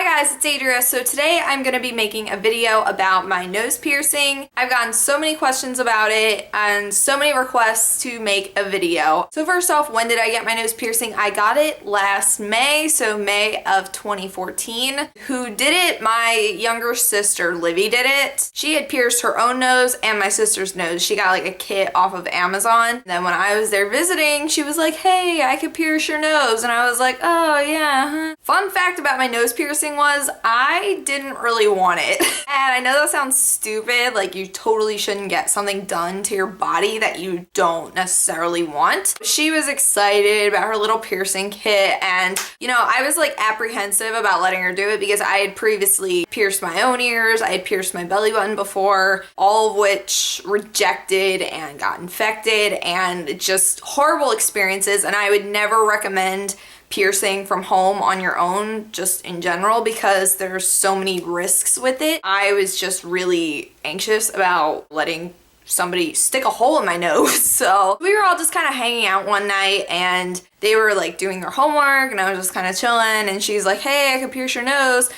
Hi guys, it's Adria. So today I'm going to be making a video about my nose piercing. I've gotten so many questions about it and so many requests to make a video. So first off, when did I get my nose piercing? I got it last May, so May of 2014. Who did it? My younger sister, Livy, did it. She had pierced her own nose and my sister's nose. She got like a kit off of Amazon. Then when I was there visiting, she was like, hey, I could pierce your nose. And I was like, oh yeah. Fun fact about my nose piercing was I didn't really want it. And I know that sounds stupid, like you totally shouldn't get something done to your body that you don't necessarily want. She was excited about her little piercing kit and you know, I was like apprehensive about letting her do it because I had previously pierced my own ears, I had pierced my belly button before, all of which rejected and got infected and just horrible experiences, and I would never recommend piercing from home on your own just in general because there's so many risks with it. I was just really anxious about letting somebody stick a hole in my nose. So we were all just kind of hanging out one night and they were like doing their homework and I was just kind of chilling and she's like, hey, I can pierce your nose.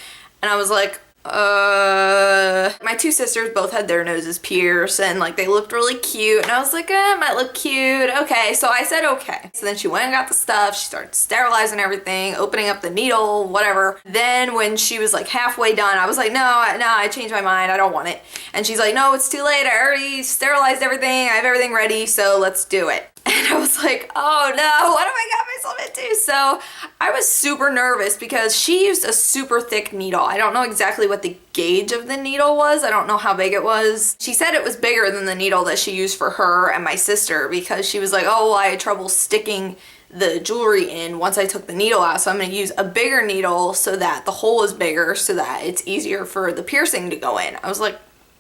And I was like, my two sisters both had their noses pierced and like they looked really cute and I was like, it might look cute. Okay, so I said okay. So then she went and got the stuff, she started sterilizing everything, opening up the needle, whatever. Then when she was like halfway done, I was like, no, I changed my mind, I don't want it. And she's like, no, it's too late, I already sterilized everything, I have everything ready, so let's do it. And I was like, oh no, what have I got myself into? So I was super nervous because she used a super thick needle. I don't know exactly what the gauge of the needle was. I don't know how big it was. She said it was bigger than the needle that she used for her and my sister because she was like, oh, well, I had trouble sticking the jewelry in once I took the needle out. So I'm gonna use a bigger needle so that the hole is bigger so that it's easier for the piercing to go in. I was like,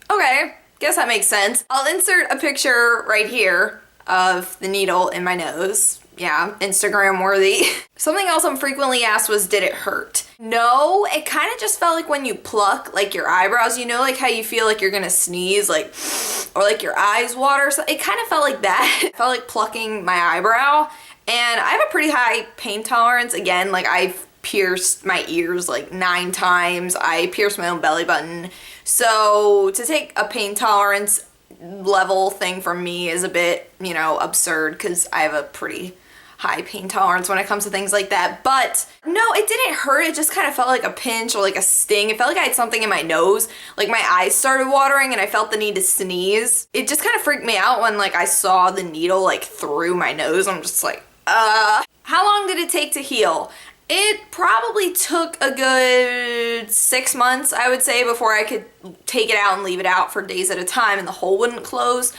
okay, guess that makes sense. I'll insert a picture right here of the needle in my nose. Yeah, Instagram worthy. Something else I'm frequently asked was, did it hurt? No, it kind of just felt like when you pluck like your eyebrows, you know, like how you feel like you're gonna sneeze, like, or like your eyes water. So it kind of felt like that. It felt like plucking my eyebrow. And I have a pretty high pain tolerance. Again, like I've pierced my ears like 9 times. I pierced my own belly button. So to take a pain tolerance level thing from me is a bit, you know, absurd because I have a pretty high pain tolerance when it comes to things like that. But no, it didn't hurt. It just kind of felt like a pinch or like a sting. It felt like I had something in my nose. Like my eyes started watering and I felt the need to sneeze. It just kind of freaked me out when like I saw the needle like through my nose. I'm just like, How long did it take to heal? It probably took a good 6 months, I would say, before I could take it out and leave it out for days at a time and the hole wouldn't close.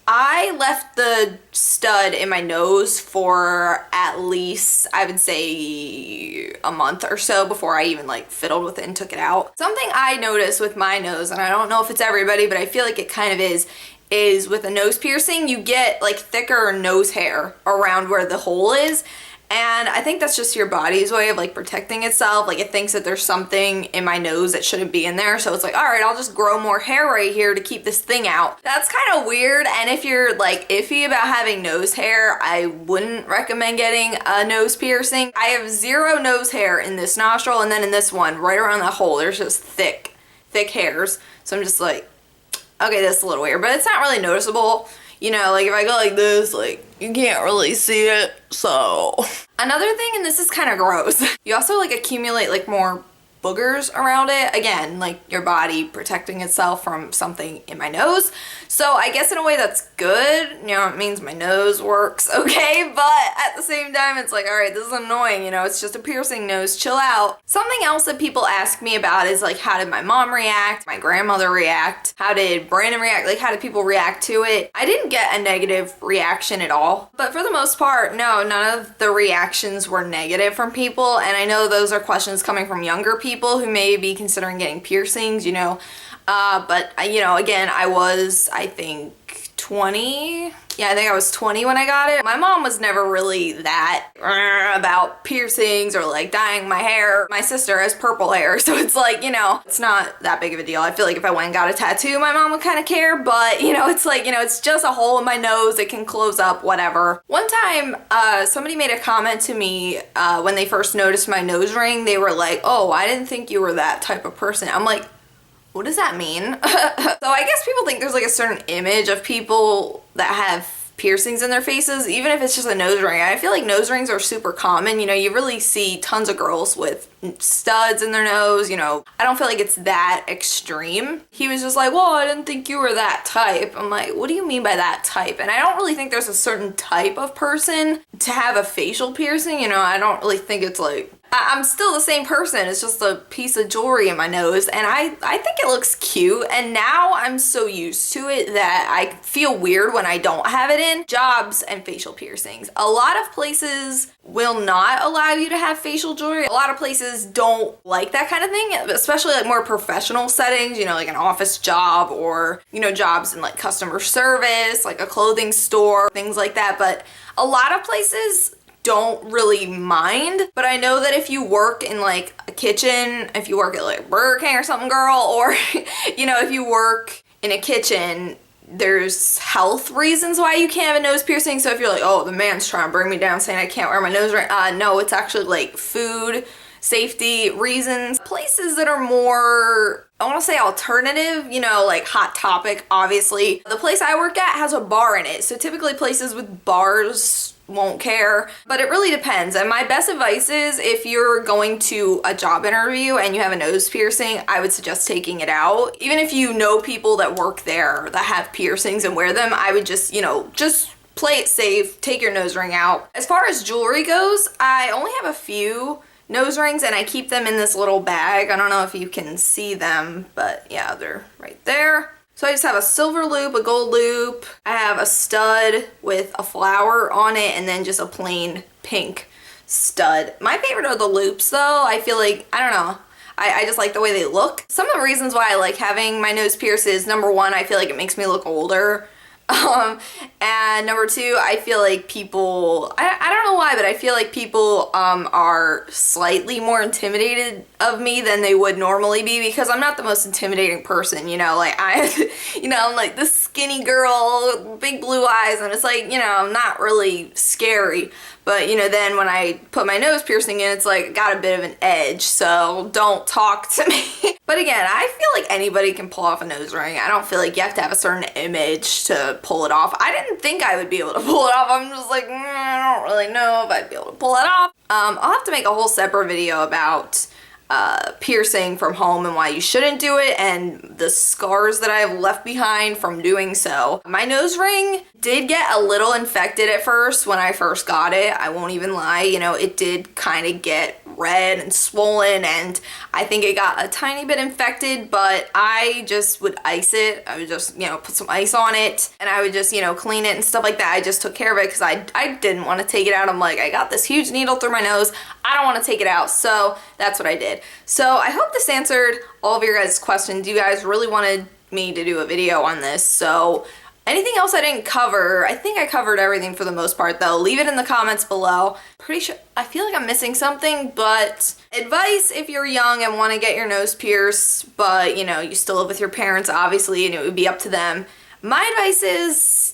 I left the stud in my nose for at least, I would say, a month or so before I even like fiddled with it and took it out. Something I noticed with my nose, and I don't know if it's everybody, but I feel like it kind of is with a nose piercing, you get like thicker nose hair around where the hole is. And I think that's just your body's way of like protecting itself. Like it thinks that there's something in my nose that shouldn't be in there. So it's like, all right, I'll just grow more hair right here to keep this thing out. That's kind of weird. And if you're like iffy about having nose hair, I wouldn't recommend getting a nose piercing. I have 0 nose hair in this nostril. And then in this one, right around that hole, there's just thick hairs. So I'm just like, okay, that's a little weird, but it's not really noticeable. You know, like if I go like this, like you can't really see it, so. Another thing, and this is kind of gross, you also like accumulate like more boogers around it. Again, like your body protecting itself from something in my nose. So I guess in a way that's good. You know, it means my nose works okay, but at the same time it's like, all right, this is annoying, you know, it's just a piercing nose, chill out. Something else that people ask me about is like, how did my mom react? My grandmother react? How did Brandon react? Like, how did people react to it? I didn't get a negative reaction at all, but for the most part, no, none of the reactions were negative from people. And I know those are questions coming from younger people who may be considering getting piercings, you know, but you know, again, I was, I think 20. Yeah, I think I was 20 when I got it. My mom was never really that about piercings or like dyeing my hair. My sister has purple hair, so it's like, you know, it's not that big of a deal. I feel like if I went and got a tattoo, my mom would kind of care, but you know, it's like, you know, it's just a hole in my nose. It can close up, whatever. One time, somebody made a comment to me when they first noticed my nose ring. They were like, oh, I didn't think you were that type of person. I'm like, what does that mean? So I guess people think there's like a certain image of people that have piercings in their faces, even if it's just a nose ring. I feel like nose rings are super common. You know, you really see tons of girls with studs in their nose, you know. I don't feel like it's that extreme. He was just like, well, I didn't think you were that type. I'm like, what do you mean by that type? And I don't really think there's a certain type of person to have a facial piercing. You know, I don't really think it's like, I'm still the same person. It's just a piece of jewelry in my nose, and I think it looks cute, and now I'm so used to it that I feel weird when I don't have it in. Jobs and facial piercings. A lot of places will not allow you to have facial jewelry. A lot of places don't like that kind of thing, especially like more professional settings, you know, like an office job or, you know, jobs in like customer service, like a clothing store, things like that. But a lot of places don't really mind, but I know that if you work in like a kitchen, if you work at like Burger King or something, girl, or you know, if you work in a kitchen, there's health reasons why you can't have a nose piercing. So if you're like, oh, the man's trying to bring me down saying I can't wear my nose ring, no, it's actually like food safety reasons. Places that are more, I want to say alternative, you know, like Hot Topic, obviously. The place I work at has a bar in it, so typically places with bars won't care, but it really depends. And my best advice is if you're going to a job interview and you have a nose piercing, I would suggest taking it out. Even if you know people that work there that have piercings and wear them, I would just, you know, just play it safe, take your nose ring out. As far as jewelry goes, I only have a few nose rings and I keep them in this little bag. I don't know if you can see them, but yeah, they're right there. So I just have a silver loop, a gold loop, I have a stud with a flower on it, and then just a plain pink stud. My favorite are the loops though. I feel like, I don't know, I just like the way they look. Some of the reasons why I like having my nose pierced is, number one, I feel like it makes me look older. And number two, I feel like people, I don't know why, but I feel like people are slightly more intimidated of me than they would normally be, because I'm not the most intimidating person, you know, like you know, I'm like this skinny girl, big blue eyes, and it's like, you know, I'm not really scary. But, you know, then when I put my nose piercing in, it's like got a bit of an edge, so don't talk to me. But again, I feel like anybody can pull off a nose ring. I don't feel like you have to have a certain image to pull it off. I didn't think I would be able to pull it off. I'm just like, I don't really know if I'd be able to pull it off. I'll have to make a whole separate video about piercing from home and why you shouldn't do it, and the scars that I have left behind from doing so. My nose ring did get a little infected at first when I first got it. I won't even lie, you know, it did kind of get red and swollen, and I think it got a tiny bit infected, but I just would ice it. I would just, you know, put some ice on it, and I would just, you know, clean it and stuff like that. I just took care of it because I didn't want to take it out. I'm like, I got this huge needle through my nose. I don't want to take it out, so that's what I did. So I hope this answered all of your guys' questions. You guys really wanted me to do a video on this, so anything else I didn't cover, I think I covered everything for the most part though. Leave it in the comments below. Pretty sure, I feel like I'm missing something, but advice if you're young and want to get your nose pierced, but you know, you still live with your parents obviously, and it would be up to them. My advice is,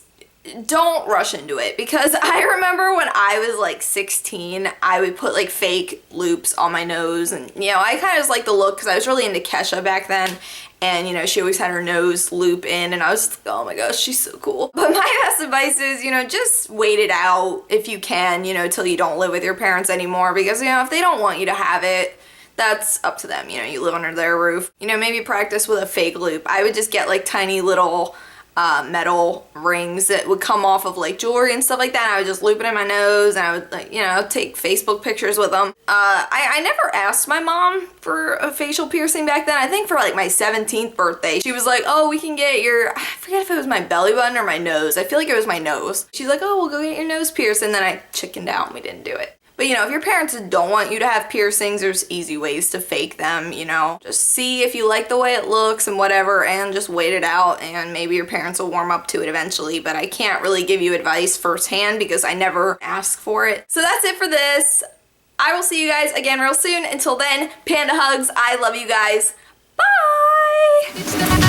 don't rush into it, because I remember when I was like 16, I would put like fake loops on my nose, and you know, I kind of just like the look because I was really into Kesha back then, and you know, she always had her nose loop in, and I was just like, oh my gosh, she's so cool. But my best advice is, you know, just wait it out if you can, you know, till you don't live with your parents anymore, because you know, if they don't want you to have it, that's up to them. You know, you live under their roof. You know, maybe practice with a fake loop. I would just get like tiny little metal rings that would come off of like jewelry and stuff like that. I would just loop it in my nose, and I would, like, you know, take Facebook pictures with them. I never asked my mom for a facial piercing back then. I think for like my 17th birthday, she was like, oh, we can get your, I forget if it was my belly button or my nose. I feel like it was my nose. She's like, oh, we'll go get your nose pierced, and then I chickened out and we didn't do it. But But you know, if your parents don't want you to have piercings, there's easy ways to fake them, you know. Just see if you like the way it looks and whatever, and just wait it out, and maybe your parents will warm up to it eventually. But I can't really give you advice firsthand because I never ask for it. So that's it for this. I will see you guys again real soon. Until then, panda hugs. I love you guys. Bye!